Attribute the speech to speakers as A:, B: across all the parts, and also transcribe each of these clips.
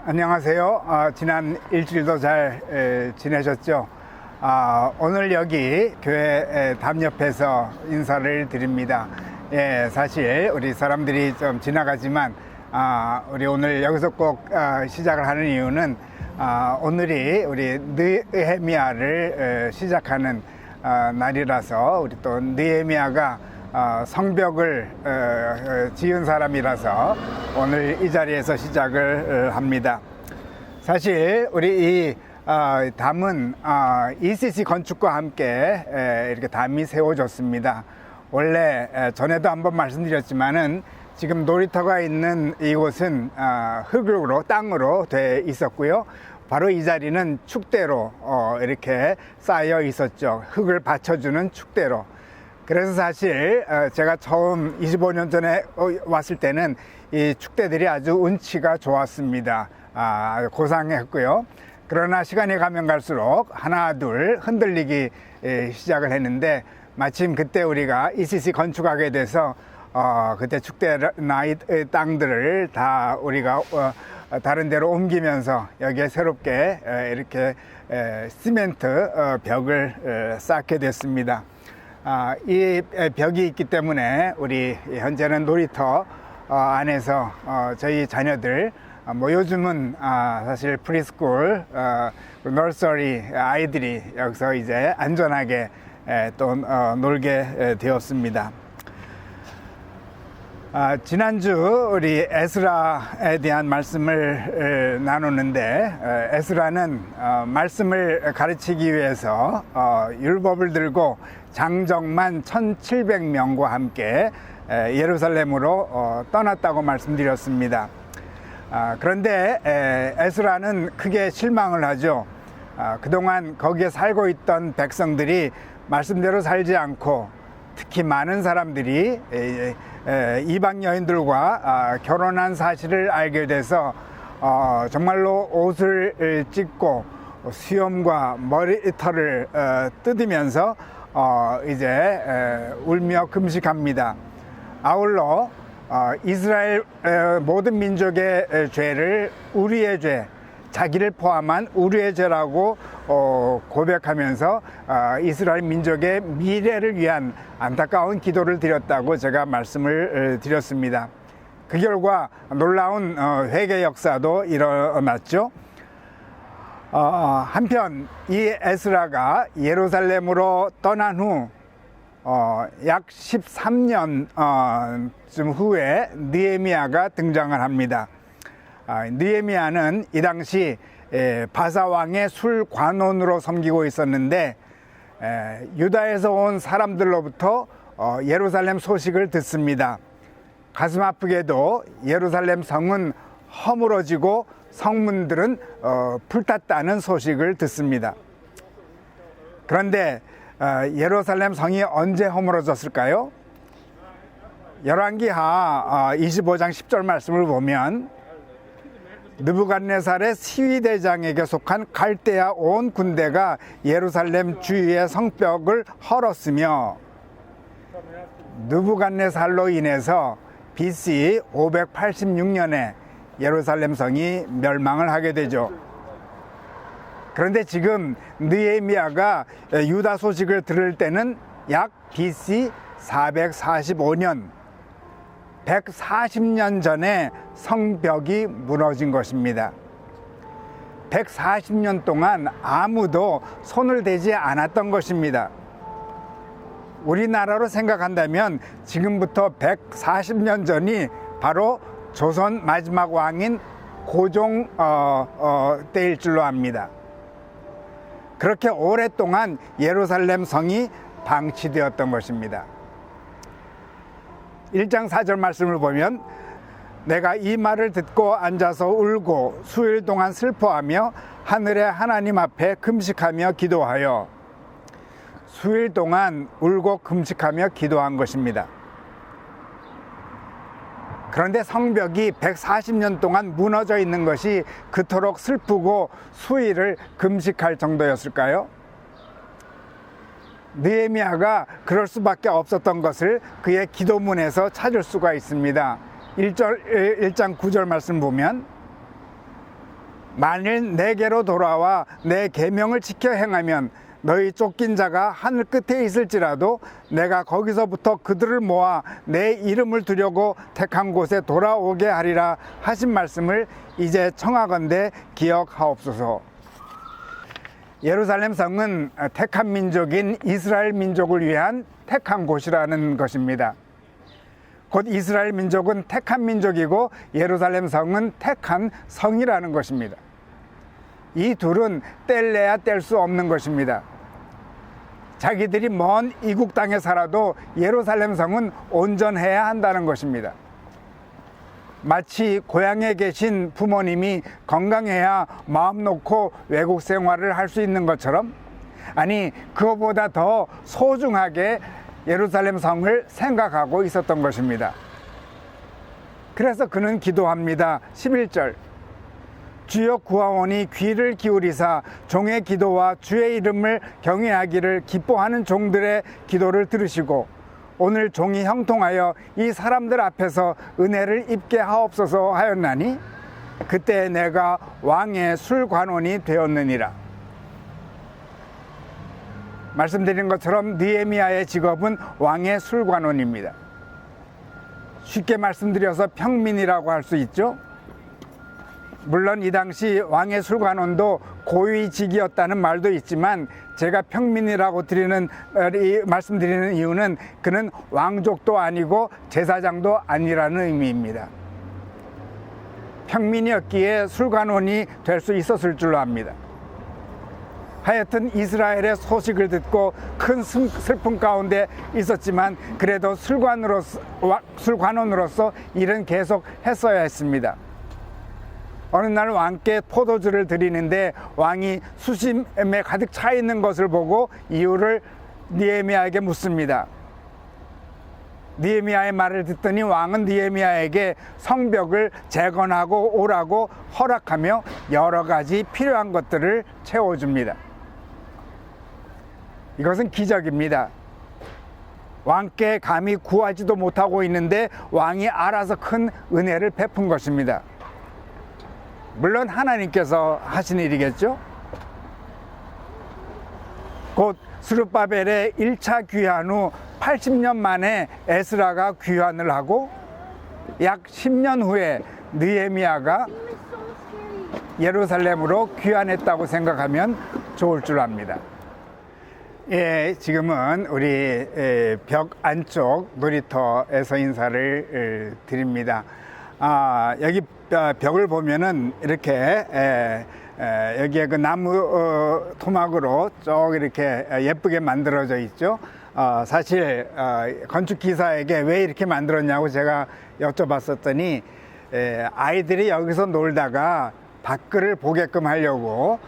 A: 안녕하세요. 지난 일주일도 잘 지내셨죠? 오늘 여기 교회 담 옆에서 인사를 드립니다. 사실 우리 사람들이 좀 지나가지만 우리 오늘 여기서 꼭 시작을 하는 이유는 오늘이 우리 느헤미야를 시작하는 날이라서, 우리 또 느헤미야가 성벽을 지은 사람이라서 오늘 이 자리에서 시작을 합니다. 사실 우리 이 담은 ECC 건축과 함께 이렇게 담이 세워졌습니다. 원래 전에도 한번 말씀드렸지만은 지금 놀이터가 있는 이곳은 흙으로, 땅으로 돼 있었고요. 바로 이 자리는 축대로 이렇게 쌓여 있었죠. 흙을 받쳐주는 축대로. 그래서 사실 제가 처음 25년 전에 왔을 때는 이 축대들이 아주 운치가 좋았습니다. 고상했고요. 그러나 시간이 가면 갈수록 하나 둘 흔들리기 시작을 했는데, 마침 그때 우리가 ECC 건축하게 돼서 그때 축대나 이 땅들을 다 우리가 다른 데로 옮기면서 여기에 새롭게 이렇게 시멘트 벽을 쌓게 됐습니다. 이 벽이 있기 때문에 우리 현재는 놀이터 안에서 저희 자녀들 요즘은 사실 프리스쿨, 너서리 아이들이 여기서 이제 안전하게 또 놀게 되었습니다. 지난주 우리 에스라에 대한 말씀을 나누는데, 에스라는 말씀을 가르치기 위해서 율법을 들고 장정만 1700명과 함께 예루살렘으로 떠났다고 말씀드렸습니다. 그런데 에스라는 크게 실망을 하죠. 그동안 거기에 살고 있던 백성들이 말씀대로 살지 않고, 특히 많은 사람들이 이방 여인들과 결혼한 사실을 알게 돼서 정말로 옷을 찢고 수염과 머리털을 뜯으면서 이제 울며 금식합니다. 아울러 이스라엘 모든 민족의 죄를 우리의 죄, 자기를 포함한 우리의 죄라고 고백하면서 이스라엘 민족의 미래를 위한 안타까운 기도를 드렸다고 제가 말씀을 드렸습니다. 그 결과 놀라운 회개 역사도 일어났죠. 한편 이 에스라가 예루살렘으로 떠난 후 약 13년쯤 후에 느헤미야가 등장을 합니다. 느헤미야는 이 당시 바사왕의 술관원으로 섬기고 있었는데, 유다에서 온 사람들로부터 예루살렘 소식을 듣습니다. 가슴 아프게도 예루살렘 성은 허물어지고 성문들은 불탔다는 소식을 듣습니다. 그런데 예루살렘 성이 언제 허물어졌을까요? 열왕기하 25장 10절 말씀을 보면, 느부갓네살의 시위대장에게 속한 갈대아 온 군대가 예루살렘 주위의 성벽을 헐었으며, 느부갓네살로 인해서 BC 586년에 예루살렘 성이 멸망을 하게 되죠. 그런데 지금 느헤미야가 유다 소식을 들을 때는 약 BC 445년, 140년 전에 성벽이 무너진 것입니다. 140년 동안 아무도 손을 대지 않았던 것입니다. 우리나라로 생각한다면 지금부터 140년 전이 바로 조선 마지막 왕인 고종 때일 줄로 압니다. 그렇게 오랫동안 예루살렘 성이 방치되었던 것입니다. 1장 4절 말씀을 보면, 내가 이 말을 듣고 앉아서 울고 수일 동안 슬퍼하며 하늘의 하나님 앞에 금식하며 기도하여, 수일 동안 울고 금식하며 기도한 것입니다. 그런데 성벽이 140년 동안 무너져 있는 것이 그토록 슬프고 수일을 금식할 정도였을까요? 느헤미야가 그럴 수밖에 없었던 것을 그의 기도문에서 찾을 수가 있습니다. 1장 9절 말씀 보면, 만일 내게로 돌아와 내 계명을 지켜 행하면 너희 쫓긴 자가 하늘 끝에 있을지라도 내가 거기서부터 그들을 모아 내 이름을 두려고 택한 곳에 돌아오게 하리라 하신 말씀을 이제 청하건대 기억하옵소서. 예루살렘 성은 택한 민족인 이스라엘 민족을 위한 택한 곳이라는 것입니다. 곧 이스라엘 민족은 택한 민족이고 예루살렘 성은 택한 성이라는 것입니다. 이 둘은 뗄래야 뗄 수 없는 것입니다. 자기들이 먼 이국 땅에 살아도 예루살렘 성은 온전해야 한다는 것입니다. 마치 고향에 계신 부모님이 건강해야 마음 놓고 외국 생활을 할 수 있는 것처럼, 아니 그것보다 더 소중하게 예루살렘 성을 생각하고 있었던 것입니다. 그래서 그는 기도합니다. 11절, 주여 구하오니 귀를 기울이사 종의 기도와 주의 이름을 경외하기를 기뻐하는 종들의 기도를 들으시고 오늘 종이 형통하여 이 사람들 앞에서 은혜를 입게 하옵소서 하였나니 그때 내가 왕의 술관원이 되었느니라. 말씀드린 것처럼 느헤미야의 직업은 왕의 술관원입니다. 쉽게 말씀드려서 평민이라고 할 수 있죠. 물론 이 당시 왕의 술관원도 고위직이었다는 말도 있지만 제가 평민이라고 말씀드리는 이유는 그는 왕족도 아니고 제사장도 아니라는 의미입니다. 평민이었기에 술관원이 될 수 있었을 줄로 압니다. 하여튼 이스라엘의 소식을 듣고 큰 슬픔 가운데 있었지만 그래도 술관원으로서 일은 계속 했어야 했습니다. 어느 날 왕께 포도주를 드리는데 왕이 수심에 가득 차 있는 것을 보고 이유를 느헤미야에게 묻습니다. 느헤미야의 말을 듣더니 왕은 느헤미야에게 성벽을 재건하고 오라고 허락하며 여러 가지 필요한 것들을 채워줍니다. 이것은 기적입니다. 왕께 감히 구하지도 못하고 있는데 왕이 알아서 큰 은혜를 베푼 것입니다. 물론 하나님께서 하신 일이겠죠. 곧 스룹바벨의 1차 귀환 후 80년 만에 에스라가 귀환을 하고 약 10년 후에 느헤미야가 예루살렘으로 귀환했다고 생각하면 좋을 줄 압니다. 예, 지금은 우리 벽 안쪽 놀이터에서 인사를 드립니다. 여기 벽을 보면은 이렇게 여기에 그 나무 토막으로 쭉 이렇게 예쁘게 만들어져 있죠. 사실 건축 기사에게 왜 이렇게 만들었냐고 제가 여쭤봤었더니 아이들이 여기서 놀다가 밖을 보게끔 하려고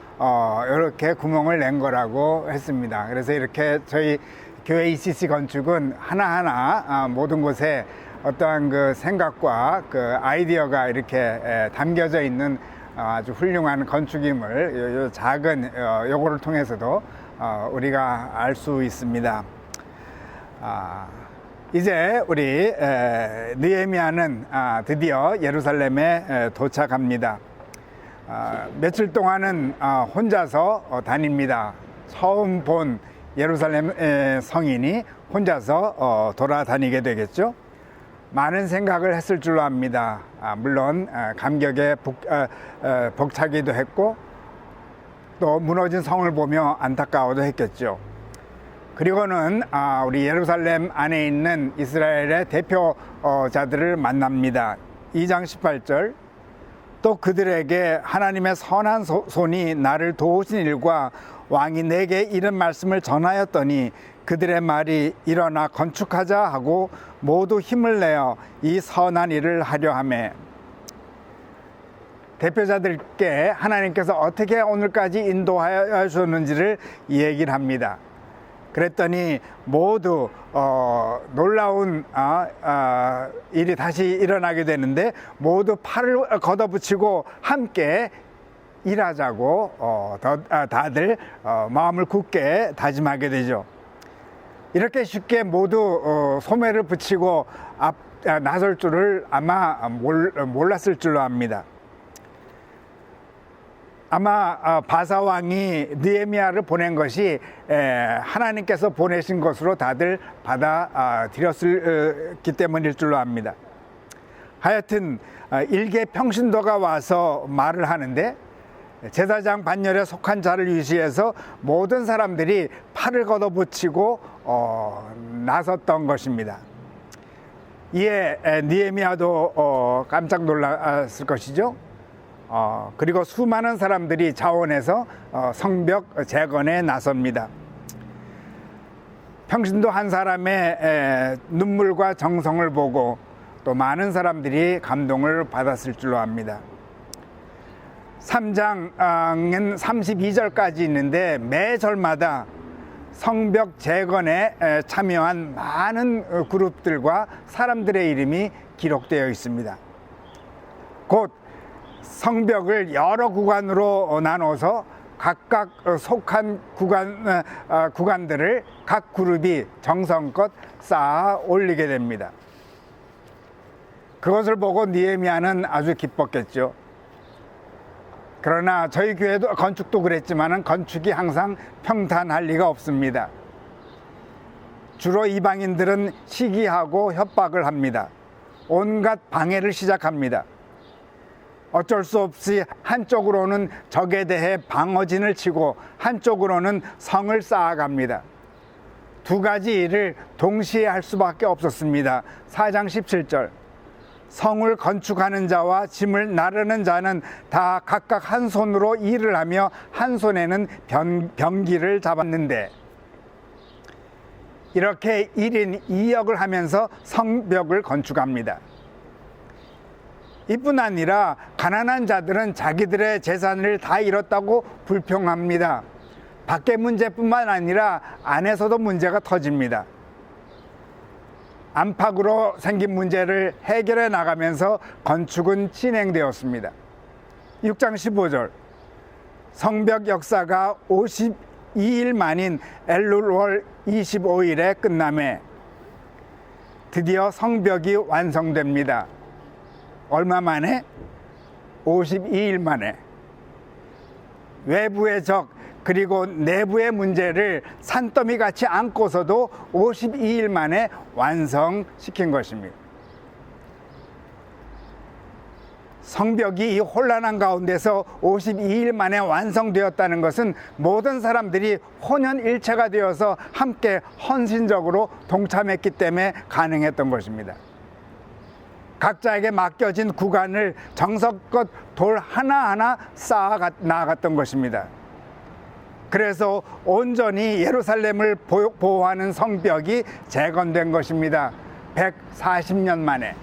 A: 이렇게 구멍을 낸 거라고 했습니다. 그래서 이렇게 저희 교회 ECC 건축은 하나하나 모든 곳에 어떠한 그 생각과 그 아이디어가 이렇게 담겨져 있는 아주 훌륭한 건축임을 요 작은 요거를 통해서도 우리가 알 수 있습니다. 이제 우리 느헤미야는 드디어 예루살렘에 도착합니다. 며칠 동안은 혼자서 다닙니다. 처음 본 예루살렘 성인이 혼자서 돌아다니게 되겠죠. 많은 생각을 했을 줄로 압니다. 물론 감격에 벅차기도 했고 또 무너진 성을 보며 안타까워도 했겠죠. 그리고는 우리 예루살렘 안에 있는 이스라엘의 대표자들을 만납니다. 2장 18절, 또 그들에게 하나님의 선한 손이 나를 도우신 일과 왕이 내게 이런 말씀을 전하였더니 그들의 말이 일어나 건축하자 하고 모두 힘을 내어 이 선한 일을 하려 하매, 대표자들께 하나님께서 어떻게 오늘까지 인도하여 주셨는지를 얘기를 합니다. 그랬더니 모두 놀라운 일이 다시 일어나게 되는데 모두 팔을 걷어붙이고 함께 일하자고 다들 마음을 굳게 다짐하게 되죠. 이렇게 쉽게 모두 소매를 붙이고 나설 줄을 아마 몰랐을 줄로 압니다. 아마 바사 왕이 느헤미야를 보낸 것이 하나님께서 보내신 것으로 다들 받아들였기 때문일 줄로 압니다. 하여튼 일개 평신도가 와서 말을 하는데 제사장 반열에 속한 자를 위시해서 모든 사람들이 팔을 걷어붙이고 나섰던 것입니다. 이에 느헤미야도 깜짝 놀랐을 것이죠. 그리고 수많은 사람들이 자원해서 성벽 재건에 나섭니다. 평신도 한 사람의 눈물과 정성을 보고 또 많은 사람들이 감동을 받았을 줄로 압니다. 3장은 32절까지 있는데 매 절마다 성벽 재건에 참여한 많은 그룹들과 사람들의 이름이 기록되어 있습니다. 곧 성벽을 여러 구간으로 나눠서 각각 속한 구간들을 각 그룹이 정성껏 쌓아 올리게 됩니다. 그것을 보고 느헤미야는 아주 기뻤겠죠. 그러나 저희 교회도 건축도 그랬지만 건축이 항상 평탄할 리가 없습니다. 주로 이방인들은 시기하고 협박을 합니다. 온갖 방해를 시작합니다. 어쩔 수 없이 한쪽으로는 적에 대해 방어진을 치고 한쪽으로는 성을 쌓아갑니다. 두 가지 일을 동시에 할 수밖에 없었습니다. 4장 17절. 성을 건축하는 자와 짐을 나르는 자는 다 각각 한 손으로 일을 하며 한 손에는 병기를 잡았는데, 이렇게 1인 2역을 하면서 성벽을 건축합니다. 이뿐 아니라 가난한 자들은 자기들의 재산을 다 잃었다고 불평합니다. 밖의 문제뿐만 아니라 안에서도 문제가 터집니다. 안팎으로 생긴 문제를 해결해 나가면서 건축은 진행되었습니다. 6장 15절. 성벽 역사가 52일 만인 엘룰월 25일에 끝남에 드디어 성벽이 완성됩니다. 얼마 만에? 52일 만에. 외부의 적 그리고 내부의 문제를 산더미같이 안고서도 52일 만에 완성시킨 것입니다. 성벽이 이 혼란한 가운데서 52일 만에 완성되었다는 것은 모든 사람들이 혼연일체가 되어서 함께 헌신적으로 동참했기 때문에 가능했던 것입니다. 각자에게 맡겨진 구간을 정성껏 돌 하나하나 쌓아 나아갔던 것입니다. 그래서 온전히 예루살렘을 보호하는 성벽이 재건된 것입니다. 140년 만에.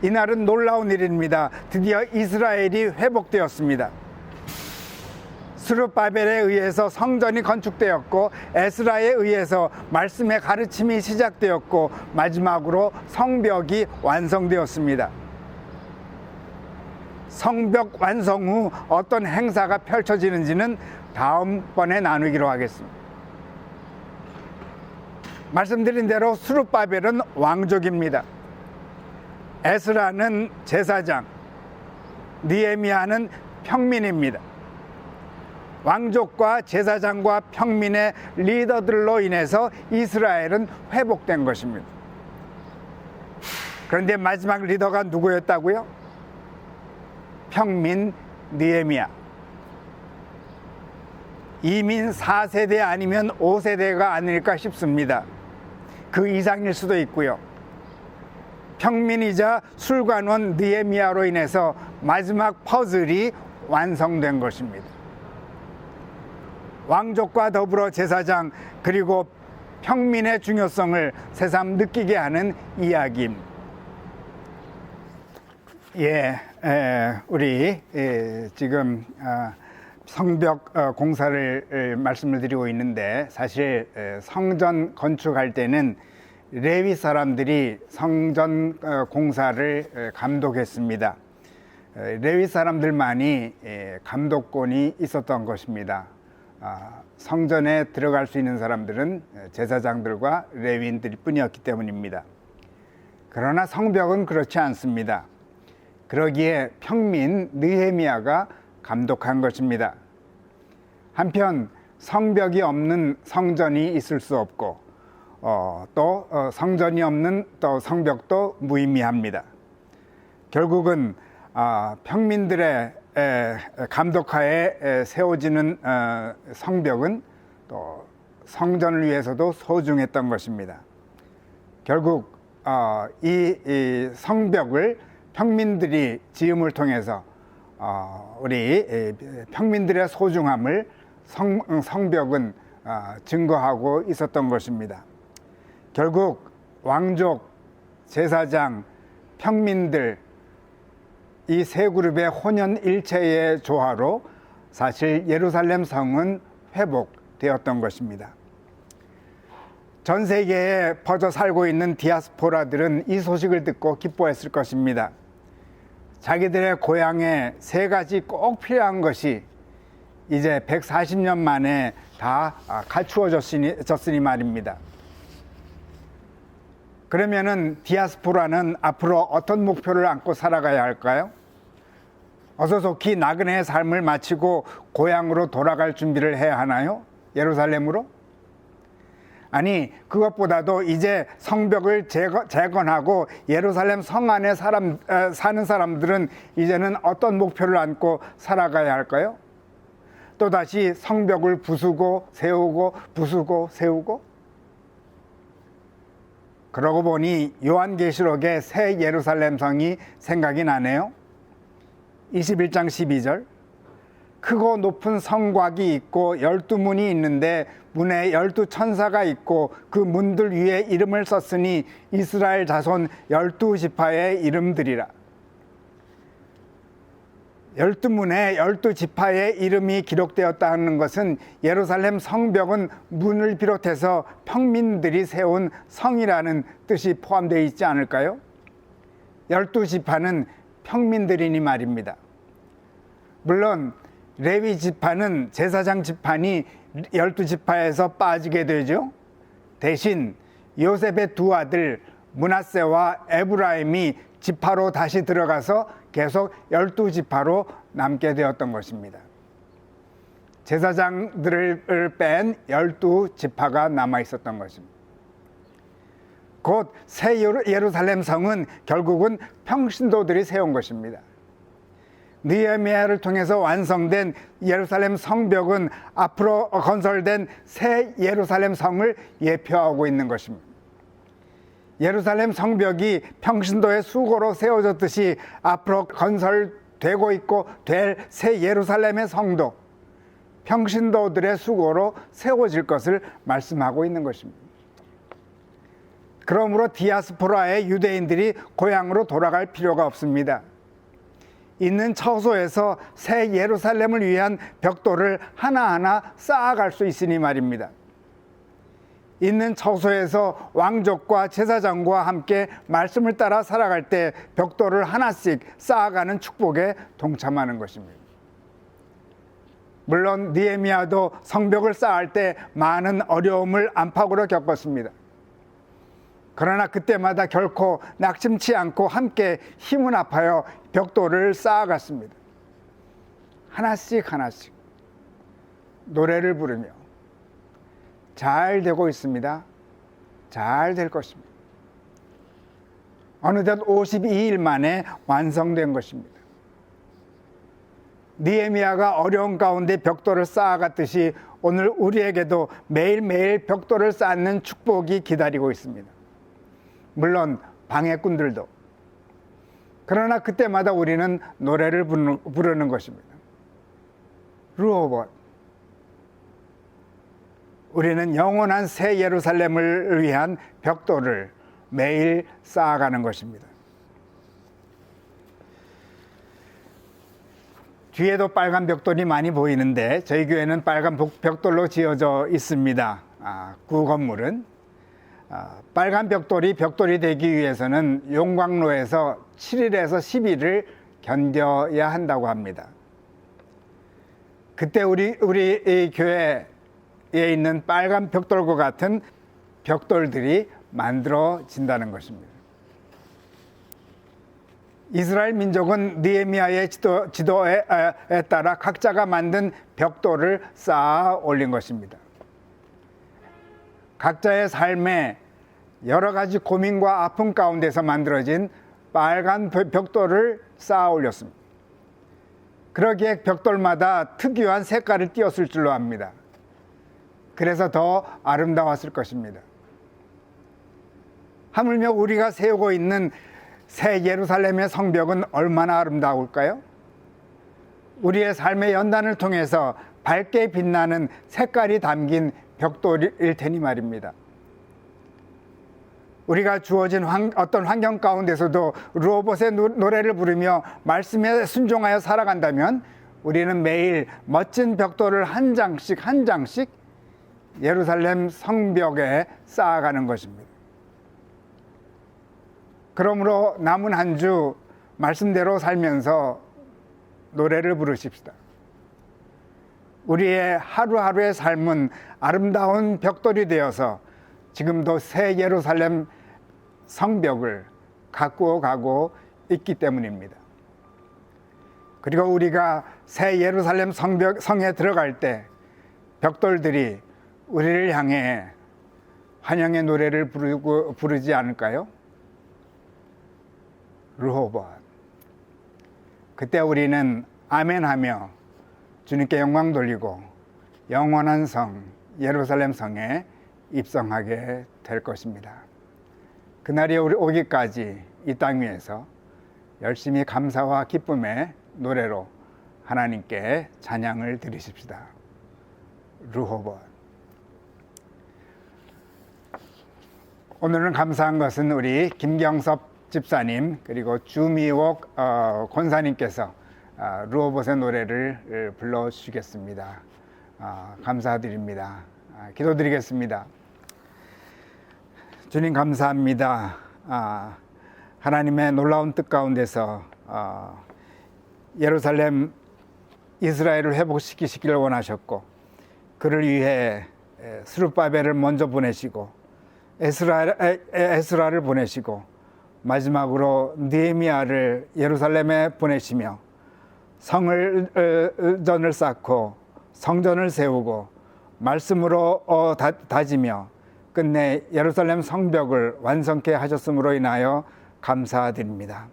A: 이날은 놀라운 일입니다. 드디어 이스라엘이 회복되었습니다. 스룹바벨에 의해서 성전이 건축되었고, 에스라에 의해서 말씀의 가르침이 시작되었고, 마지막으로 성벽이 완성되었습니다. 성벽 완성 후 어떤 행사가 펼쳐지는지는 다음번에 나누기로 하겠습니다. 말씀드린 대로 스룹바벨은 왕족입니다. 에스라는 제사장, 느헤미야는 평민입니다. 왕족과 제사장과 평민의 리더들로 인해서 이스라엘은 회복된 것입니다. 그런데 마지막 리더가 누구였다고요? 평민 느헤미야. 이민 4세대 아니면 5세대가 아닐까 싶습니다. 그 이상일 수도 있고요. 평민이자 술관원 느헤미야로 인해서 마지막 퍼즐이 완성된 것입니다. 왕족과 더불어 제사장 그리고 평민의 중요성을 새삼 느끼게 하는 이야기입니다. 우리 지금 성벽 공사를 말씀을 드리고 있는데, 사실 성전 건축할 때는 레위 사람들이 성전 공사를 감독했습니다. 레위 사람들만이 감독권이 있었던 것입니다. 성전에 들어갈 수 있는 사람들은 제사장들과 레위인들 뿐이었기 때문입니다. 그러나 성벽은 그렇지 않습니다. 그러기에 평민 느헤미야가 감독한 것입니다. 한편 성벽이 없는 성전이 있을 수 없고 또 성전이 없는 또 성벽도 무의미합니다. 결국은 평민들의 감독하에 세워지는 성벽은 또 성전을 위해서도 소중했던 것입니다. 결국 이 성벽을 평민들이 지음을 통해서 우리 평민들의 소중함을 성벽은 증거하고 있었던 것입니다. 결국 왕족, 제사장, 평민들 이 세 그룹의 혼연일체의 조화로 사실 예루살렘 성은 회복되었던 것입니다. 전 세계에 퍼져 살고 있는 디아스포라들은 이 소식을 듣고 기뻐했을 것입니다. 자기들의 고향에 세 가지 꼭 필요한 것이 이제 140년 만에 다 갖추어졌으니 말입니다. 그러면은 디아스포라는 앞으로 어떤 목표를 안고 살아가야 할까요? 어서 속히 나그네의 삶을 마치고 고향으로 돌아갈 준비를 해야 하나요? 예루살렘으로? 아니, 그것보다도 이제 성벽을 재건하고 예루살렘 성 안에 사는 사람들은 이제는 어떤 목표를 안고 살아가야 할까요? 또다시 성벽을 부수고 세우고 부수고 세우고? 그러고 보니 요한계시록의 새 예루살렘 성이 생각이 나네요. 21장 12절 크고 높은 성곽이 있고 12문이 있는데 문에 12천사가 있고 그 문들 위에 이름을 썼으니 이스라엘 자손 12지파의 이름들이라. 12문에 12지파의 이름이 기록되었다는 것은 예루살렘 성벽은 문을 비롯해서 평민들이 세운 성이라는 뜻이 포함되어 있지 않을까요? 12지파는 평민들이니 말입니다. 물론 레위 지파는 제사장 지파니 12지파에서 빠지게 되죠. 대신 요셉의 두 아들 므낫세와 에브라임이 지파로 다시 들어가서 계속 12지파로 남게 되었던 것입니다. 제사장들을 뺀 12지파가 남아 있었던 것입니다. 곧 새 예루살렘 성은 결국은 평신도들이 세운 것입니다. 느헤미야를 통해서 완성된 예루살렘 성벽은 앞으로 건설된 새 예루살렘 성을 예표하고 있는 것입니다. 예루살렘 성벽이 평신도의 수고로 세워졌듯이 앞으로 건설되고 있고 될 새 예루살렘의 성도, 평신도들의 수고로 세워질 것을 말씀하고 있는 것입니다. 그러므로 디아스포라의 유대인들이 고향으로 돌아갈 필요가 없습니다. 있는 처소에서 새 예루살렘을 위한 벽돌을 하나하나 쌓아갈 수 있으니 말입니다. 있는 처소에서 왕족과 제사장과 함께 말씀을 따라 살아갈 때 벽돌을 하나씩 쌓아가는 축복에 동참하는 것입니다. 물론 느헤미야도 성벽을 쌓을 때 많은 어려움을 안팎으로 겪었습니다. 그러나 그때마다 결코 낙심치 않고 함께 힘을 합하여 벽돌을 쌓아갔습니다. 하나씩 하나씩 노래를 부르며 잘 되고 있습니다. 잘 될 것입니다. 어느덧 52일 만에 완성된 것입니다. 느헤미야가 어려운 가운데 벽돌을 쌓아갔듯이 오늘 우리에게도 매일매일 벽돌을 쌓는 축복이 기다리고 있습니다. 물론 방해꾼들도. 그러나 그때마다 우리는 노래를 부르는 것입니다. 르호봇. 우리는 영원한 새 예루살렘을 위한 벽돌을 매일 쌓아가는 것입니다. 뒤에도 빨간 벽돌이 많이 보이는데 저희 교회는 빨간 벽돌로 지어져 있습니다. 구 건물은. 빨간 벽돌이 벽돌이 되기 위해서는 용광로에서 7일에서 10일을 견뎌야 한다고 합니다. 그때 우리 교회에 있는 빨간 벽돌과 같은 벽돌들이 만들어진다는 것입니다. 이스라엘 민족은 느헤미야의 지도에 따라 각자가 만든 벽돌을 쌓아 올린 것입니다. 각자의 삶에 여러 가지 고민과 아픔 가운데서 만들어진 빨간 벽돌을 쌓아 올렸습니다. 그러기에 벽돌마다 특유한 색깔을 띄었을 줄로 압니다. 그래서 더 아름다웠을 것입니다. 하물며 우리가 세우고 있는 새 예루살렘의 성벽은 얼마나 아름다울까요? 우리의 삶의 연단을 통해서 밝게 빛나는 색깔이 담긴 벽돌일 테니 말입니다. 우리가 주어진 어떤 환경 가운데서도 르호봇의 노래를 부르며 말씀에 순종하여 살아간다면 우리는 매일 멋진 벽돌을 한 장씩 한 장씩 예루살렘 성벽에 쌓아가는 것입니다. 그러므로 남은 한 주 말씀대로 살면서 노래를 부르십시다. 우리의 하루하루의 삶은 아름다운 벽돌이 되어서 지금도 새 예루살렘 성벽을 가꾸어 가고 있기 때문입니다. 그리고 우리가 새 예루살렘 성에 들어갈 때 벽돌들이 우리를 향해 환영의 노래를 부르지 않을까요? 르호봇. 그때 우리는 아멘하며 주님께 영광 돌리고 영원한 성 예루살렘 성에 입성하게 될 것입니다. 그날이 오기까지 이 땅 위에서 열심히 감사와 기쁨의 노래로 하나님께 찬양을 드리십시다. 르호봇. 오늘은 감사한 것은 우리 김경섭 집사님 그리고 주미옥 권사님께서 르호봇의 노래를 불러주시겠습니다. 감사드립니다. 기도드리겠습니다. 주님 감사합니다. 하나님의 놀라운 뜻 가운데서 예루살렘 이스라엘을 회복시키시기를 원하셨고 그를 위해 스룹바벨을 먼저 보내시고 에스라를 보내시고 마지막으로 느헤미야를 예루살렘에 보내시며 성전을 쌓고 성전을 세우고 말씀으로 다지며 끝내 예루살렘 성벽을 완성케 하셨음으로 인하여 감사드립니다.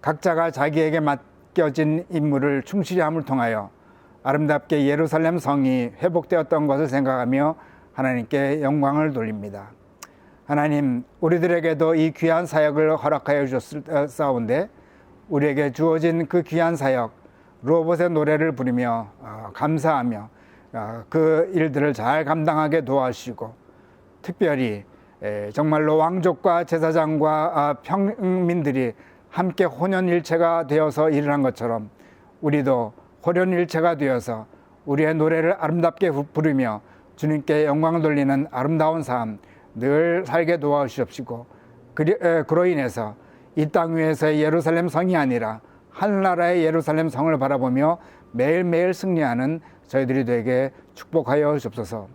A: 각자가 자기에게 맡겨진 임무를 충실히 함을 통하여 아름답게 예루살렘 성이 회복되었던 것을 생각하며 하나님께 영광을 돌립니다. 하나님, 우리들에게도 이 귀한 사역을 허락하여 주셨사온데 우리에게 주어진 그 귀한 사역 르호봇의 노래를 부르며 감사하며 그 일들을 잘 감당하게 도와주시고 특별히 정말로 왕족과 제사장과 평민들이 함께 혼연일체가 되어서 일을 한 것처럼 우리도 혼연일체가 되어서 우리의 노래를 아름답게 부르며 주님께 영광을 돌리는 아름다운 삶 늘 살게 도와주시옵시고 그로 인해서 이 땅 위에서의 예루살렘 성이 아니라 하늘나라의 예루살렘 성을 바라보며 매일매일 승리하는 저희들이 되게 축복하여 주옵소서.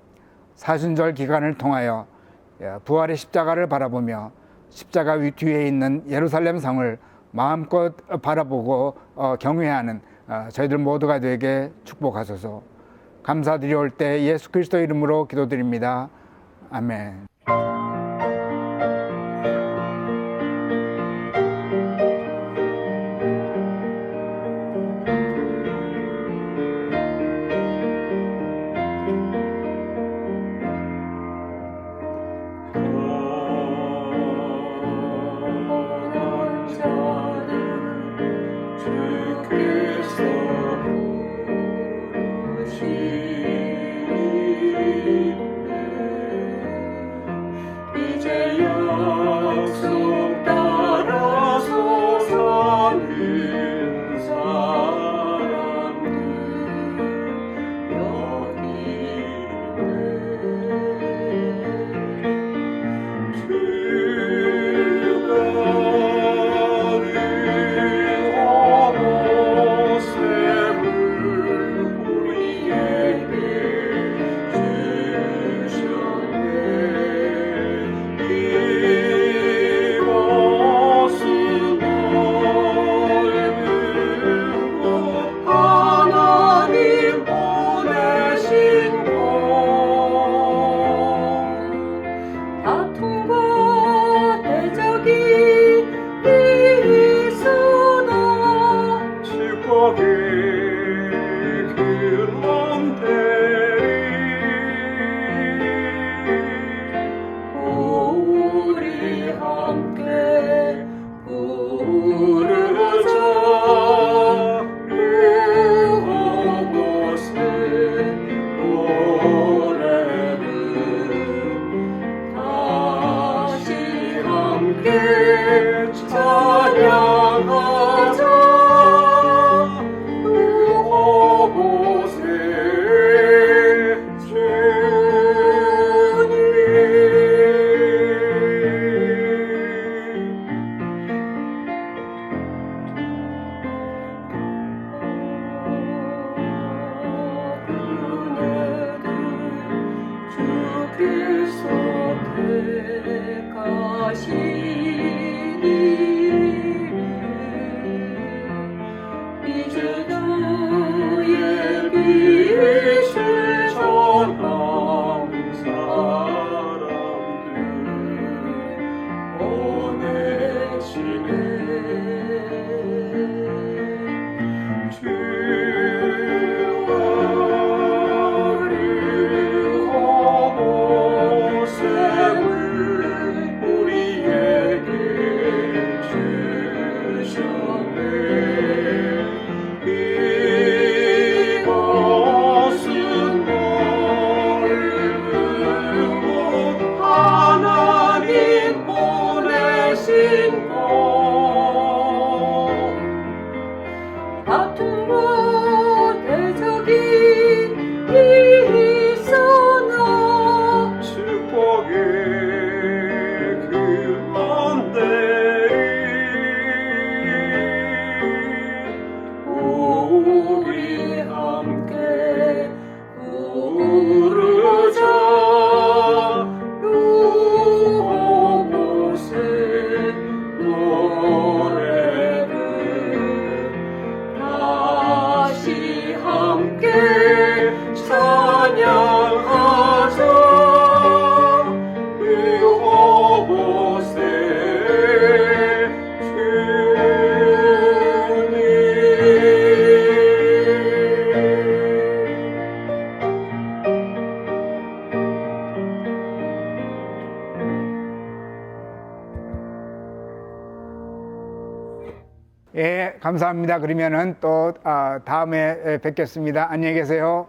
A: 사순절 기간을 통하여 부활의 십자가를 바라보며 십자가 뒤에 있는 예루살렘 성을 마음껏 바라보고 경외하는 저희들 모두가 되게 축복하소서. 감사드리올 때 예수 그리스도 이름으로 기도드립니다. 아멘.
B: 주께서 택하시니 이제 너의 빛을 전하는 사람들 보내시네. 주와를 허무샘을 우리에게 주셨네. 이것은 넓은 하나님 보내신 것 아픔과 대적이 있으나 축복의 그런데 우리 함께 부르자 루호보세 노래를 다시 함께 찬양하자. 루호보세
A: 예, 감사합니다. 그러면은 또 다음에 뵙겠습니다. 안녕히 계세요.